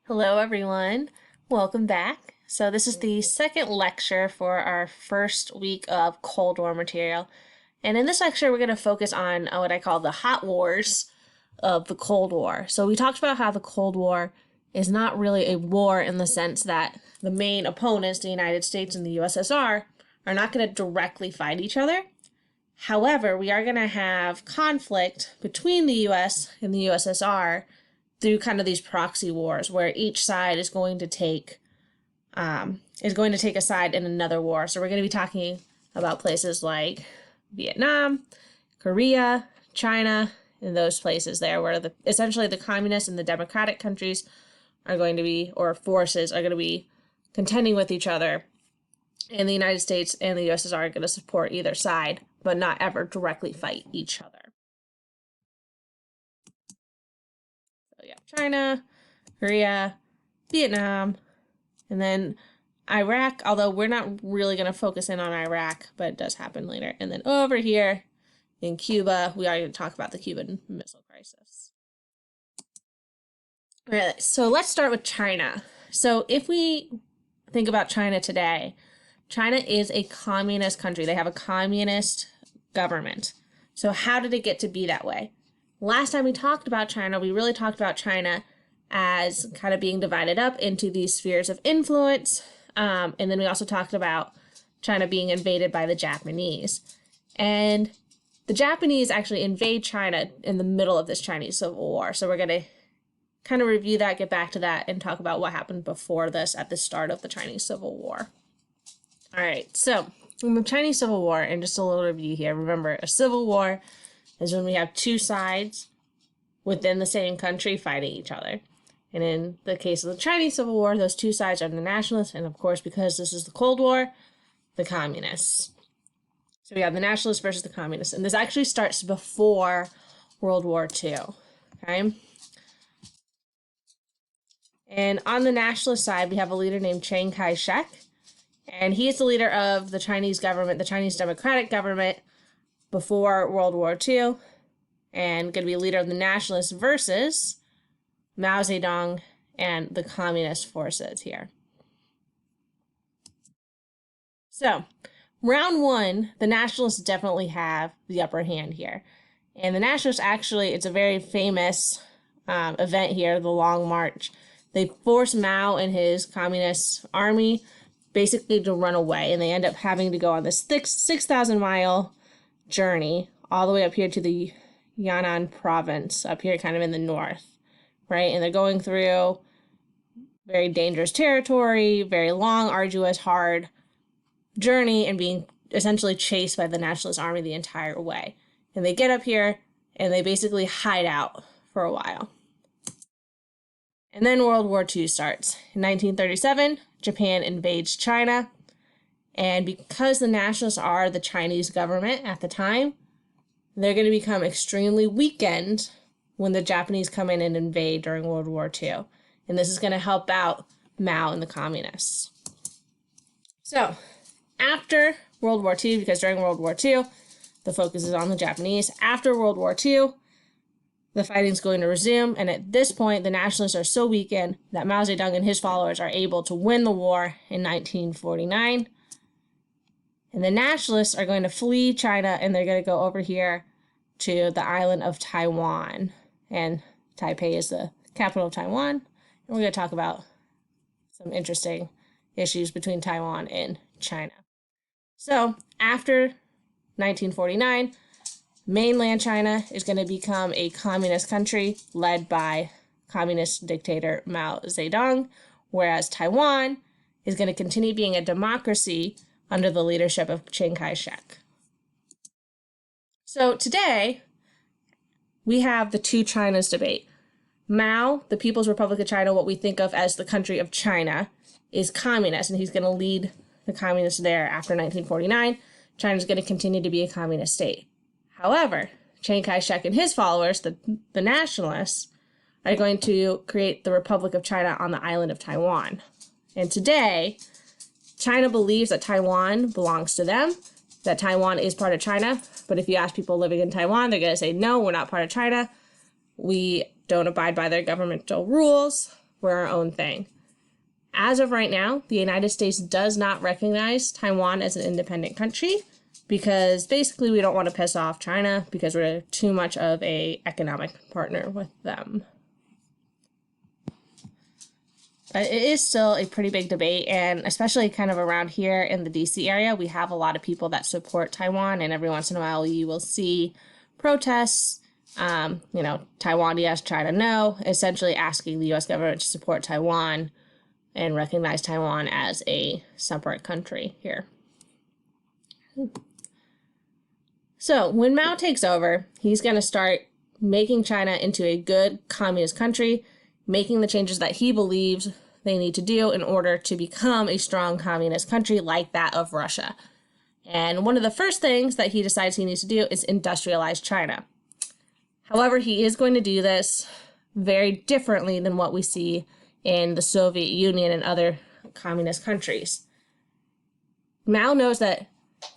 Hello everyone, welcome back. So this is the second lecture for our first week of Cold War material. And in this lecture we're going to focus on what I call the hot wars of the Cold War. So we talked about how the Cold War is not really a war in the sense that the main opponents, the United States and the USSR, are not going to directly fight each other. However, we are going to have conflict between the US and the USSR through kind of these proxy wars where each side is going to take a side in another war. So we're going to be talking about places like Vietnam, Korea, China, and those places there where essentially the communist and the democratic countries are going to be, or forces are going to be contending with each other. And the United States and the USSR are going to support either side, but not ever directly fight each other. China, Korea, Vietnam, and then Iraq, although we're not really going to focus in on Iraq, but it does happen later. And then over here in Cuba, we are going to talk about the Cuban Missile Crisis. All right, so let's start with China. So if we think about China today, China is a communist country. They have a communist government. So how did it get to be that way? Last time we talked about China, we really talked about China as kind of being divided up into these spheres of influence. And then we also talked about China being invaded by the Japanese. And the Japanese actually invade China in the middle of this Chinese Civil War. So we're going to kind of review that, get back to that, and talk about what happened before this at the start of the Chinese Civil War. All right, so in the Chinese Civil War, and just a little review here, remember, a civil war is when we have two sides within the same country fighting each other. And in the case of the Chinese Civil War, those two sides are the nationalists, and of course, because this is the Cold War, the communists. So we have the nationalists versus the communists. And this actually starts before World War II, okay? And on the nationalist side, we have a leader named Chiang Kai-shek, and he is the leader of the Chinese government, the Chinese Democratic Government, before World War II, and going to be a leader of the nationalists versus Mao Zedong and the communist forces here. So, round one, the nationalists definitely have the upper hand here. And the nationalists actually, it's a very famous event here, the Long March. They force Mao and his communist army basically to run away, and they end up having to go on this 6,000-mile journey all the way up here to the Yunnan province, up here kind of in the north, right? And they're going through very dangerous territory, very long, arduous, hard journey, and being essentially chased by the nationalist army the entire way. And they get up here and they basically hide out for a while. And then World War II starts. In 1937, Japan invades China. And because the nationalists are the Chinese government at the time, they're going to become extremely weakened when the Japanese come in and invade during World War II. And this is going to help out Mao and the communists. So, after World War II, because during World War II, the focus is on the Japanese. After World War II, the fighting is going to resume. And at this point, the nationalists are so weakened that Mao Zedong and his followers are able to win the war in 1949. And the nationalists are going to flee China, and they're going to go over here to the island of Taiwan. And Taipei is the capital of Taiwan. And we're going to talk about some interesting issues between Taiwan and China. So after 1949, mainland China is going to become a communist country led by communist dictator Mao Zedong, whereas Taiwan is going to continue being a democracy under the leadership of Chiang Kai-shek. So today, we have the two Chinas debate. Mao, the People's Republic of China, what we think of as the country of China, is communist, and he's going to lead the communists there after 1949. China's going to continue to be a communist state. However, Chiang Kai-shek and his followers, the nationalists, are going to create the Republic of China on the island of Taiwan. And today, China believes that Taiwan belongs to them, that Taiwan is part of China. But if you ask people living in Taiwan, they're going to say, no, we're not part of China. We don't abide by their governmental rules. we're our own thing. As of right now, the United States does not recognize Taiwan as an independent country because basically we don't want to piss off China because we're too much of an economic partner with them. But it is still a pretty big debate, and especially kind of around here in the DC area, we have a lot of people that support Taiwan, and every once in a while you will see protests, Taiwan yes, China no, essentially asking the U.S. government to support Taiwan and recognize Taiwan as a separate country here. So when Mao takes over, he's going to start making China into a good communist country, making the changes that he believes they need to do in order to become a strong communist country like that of Russia. And one of the first things that he decides he needs to do is industrialize China. However, he is going to do this very differently than what we see in the Soviet Union and other communist countries. Mao knows that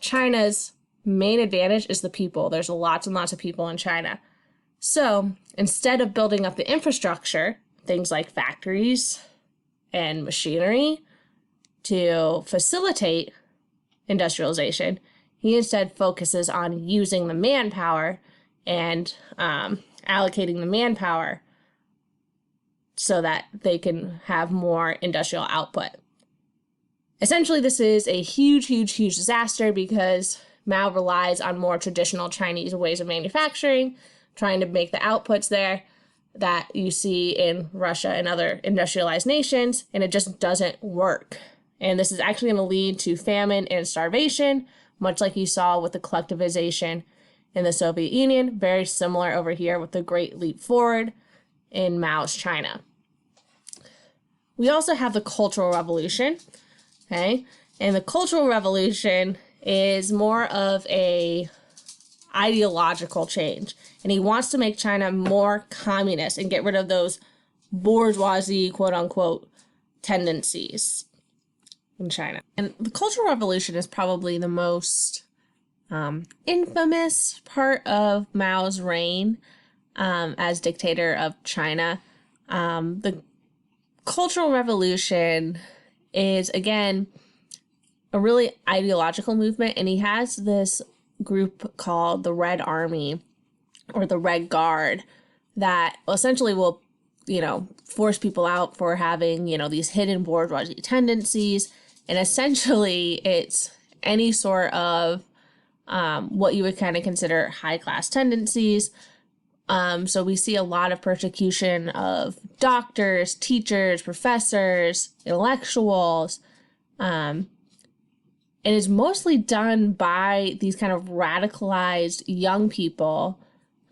China's main advantage is the people. There's lots and lots of people in China. So instead of building up the infrastructure, things like factories and machinery to facilitate industrialization, he instead focuses on using the manpower and allocating the manpower so that they can have more industrial output. Essentially, this is a huge, huge, huge disaster because Mao relies on more traditional Chinese ways of manufacturing, trying to make the outputs there that you see in Russia and other industrialized nations, and it just doesn't work. And this is actually going to lead to famine and starvation, much like you saw with the collectivization in the Soviet Union, very similar over here with the Great Leap Forward in Mao's China. We also have the Cultural Revolution, okay? And the Cultural Revolution is more of a ideological change. And he wants to make China more communist and get rid of those bourgeoisie, quote unquote, tendencies in China. And the Cultural Revolution is probably the most infamous part of Mao's reign as dictator of China. The Cultural Revolution is, again, a really ideological movement, and he has this group called the Red Army or the Red Guard that essentially will, force people out for having, these hidden bourgeoisie tendencies. And essentially it's any sort of what you would kind of consider high class tendencies. So we see a lot of persecution of doctors, teachers, professors, intellectuals, and it's mostly done by these kind of radicalized young people,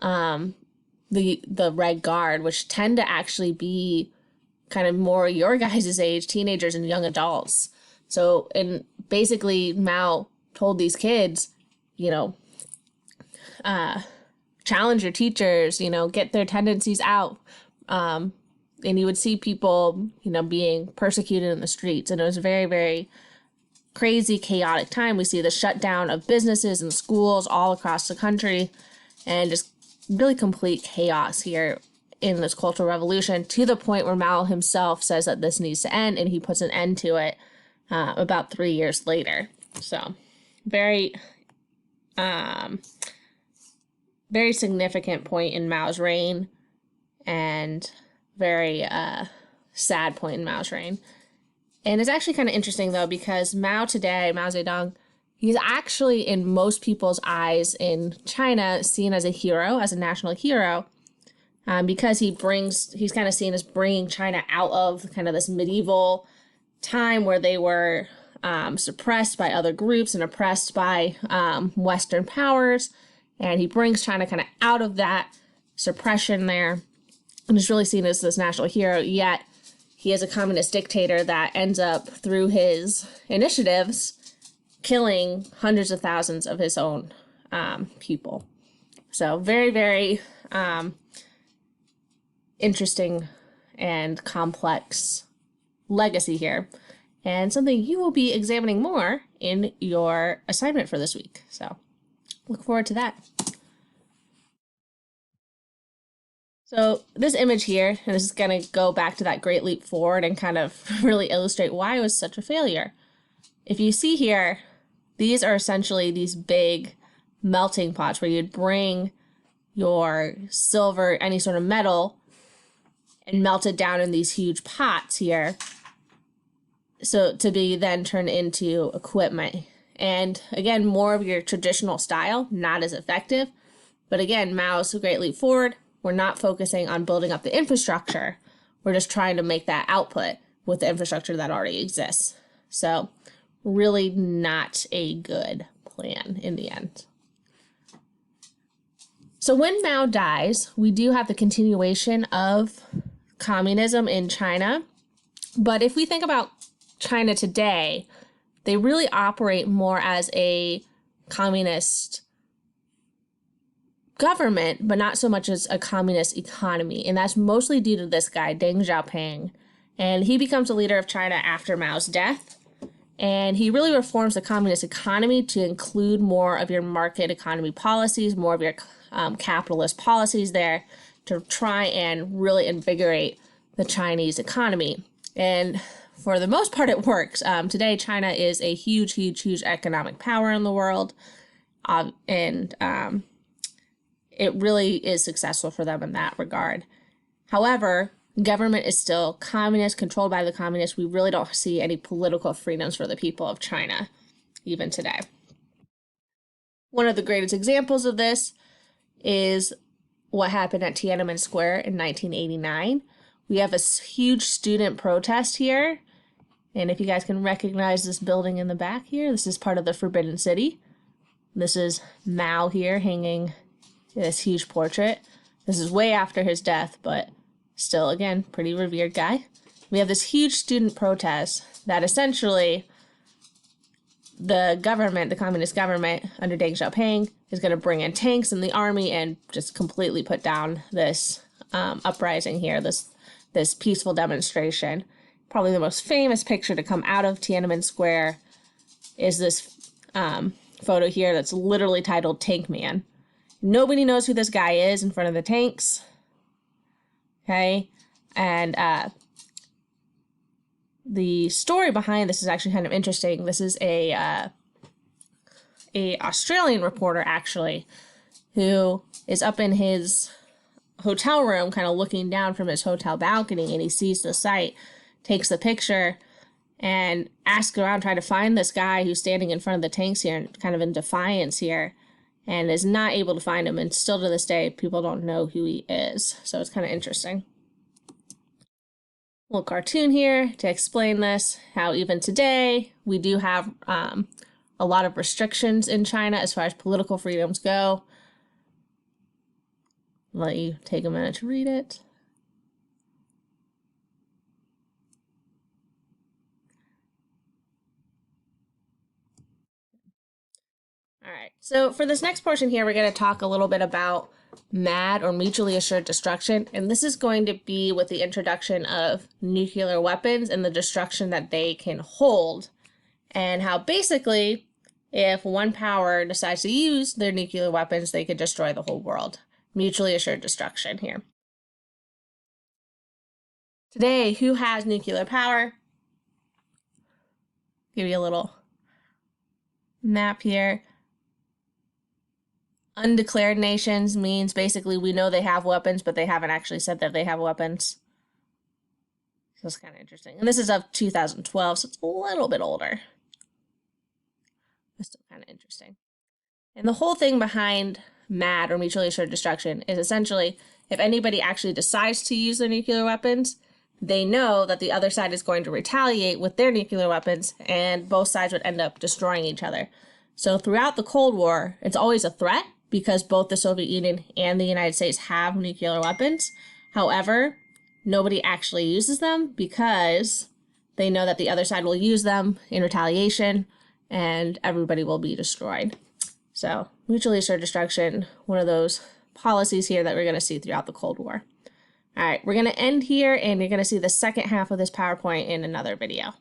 the Red Guard, which tend to actually be kind of more your guys' age, teenagers and young adults. So, and basically Mao told these kids, challenge your teachers, get their tendencies out. And you would see people, being persecuted in the streets. And it was a very, very crazy, chaotic time. We see the shutdown of businesses and schools all across the country and just really complete chaos here in this Cultural Revolution, to the point where Mao himself says that this needs to end, and he puts an end to it about 3 years later. So very, very significant point in Mao's reign, and very sad point in Mao's reign. And it's actually kind of interesting, though, because Mao today, Mao Zedong, he's actually, in most people's eyes in China, seen as a hero, as a national hero, because he's kind of seen as bringing China out of kind of this medieval time where they were suppressed by other groups and oppressed by Western powers. And he brings China kind of out of that suppression there and is really seen as this national hero. Yet he is a communist dictator that ends up, through his initiatives, killing hundreds of thousands of his own people. So very, very interesting and complex legacy here, and something you will be examining more in your assignment for this week. So look forward to that. So this image here, and this is going to go back to that Great Leap Forward and kind of really illustrate why it was such a failure. If you see here, these are essentially these big melting pots where you'd bring your silver, any sort of metal, and melt it down in these huge pots here, so to be then turned into equipment. And again, more of your traditional style, not as effective. But again, Mao's Great Leap Forward, we're not focusing on building up the infrastructure. We're just trying to make that output with the infrastructure that already exists. So really not a good plan in the end. So when Mao dies, we do have the continuation of communism in China. But if we think about China today, they really operate more as a communist government, but not so much as a communist economy. And that's mostly due to this guy, Deng Xiaoping. And he becomes the leader of China after Mao's death. And he really reforms the communist economy to include more of your market economy policies, more of your capitalist policies there to try and really invigorate the Chinese economy. And for the most part, it works. Today, China is a huge, huge, huge economic power in the world. It really is successful for them in that regard. However, government is still communist, controlled by the communists. We really don't see any political freedoms for the people of China, even today. One of the greatest examples of this is what happened at Tiananmen Square in 1989. We have a huge student protest here. And if you guys can recognize this building in the back here, this is part of the Forbidden City. This is Mao here hanging this huge portrait. This is way after his death, but still, again, pretty revered guy. We have this huge student protest that essentially the government, the communist government under Deng Xiaoping, is going to bring in tanks and the army and just completely put down this uprising here, this peaceful demonstration. Probably the most famous picture to come out of Tiananmen Square is this photo here that's literally titled Tank Man. Nobody knows who this guy is in front of the tanks. Okay, and the story behind this is actually kind of interesting. This is a Australian reporter, actually, who is up in his hotel room kind of looking down from his hotel balcony, and he sees the site, takes the picture, and asks around trying to find this guy who's standing in front of the tanks here, kind of in defiance here, and is not able to find him. And still to this day, people don't know who he is. So it's kind of interesting. Little cartoon here to explain this, how even today we do have a lot of restrictions in China as far as political freedoms go. I'll let you take a minute to read it. All right, so for this next portion here, we're going to talk a little bit about M.A.D, or mutually assured destruction, and this is going to be with the introduction of nuclear weapons and the destruction that they can hold, and how basically if one power decides to use their nuclear weapons, they could destroy the whole world. Mutually assured destruction here. Today, who has nuclear power? Give you a little map here. Undeclared nations means basically we know they have weapons, but they haven't actually said that they have weapons. So it's kind of interesting. And this is of 2012, so it's a little bit older. It's still kind of interesting. And the whole thing behind M.A.D, or mutually assured destruction, is essentially if anybody actually decides to use their nuclear weapons, they know that the other side is going to retaliate with their nuclear weapons, and both sides would end up destroying each other. So throughout the Cold War, it's always a threat, because both the Soviet Union and the United States have nuclear weapons. However, nobody actually uses them because they know that the other side will use them in retaliation and everybody will be destroyed. So mutually assured destruction, one of those policies here that we're going to see throughout the Cold War. All right, we're going to end here, and you're going to see the second half of this PowerPoint in another video.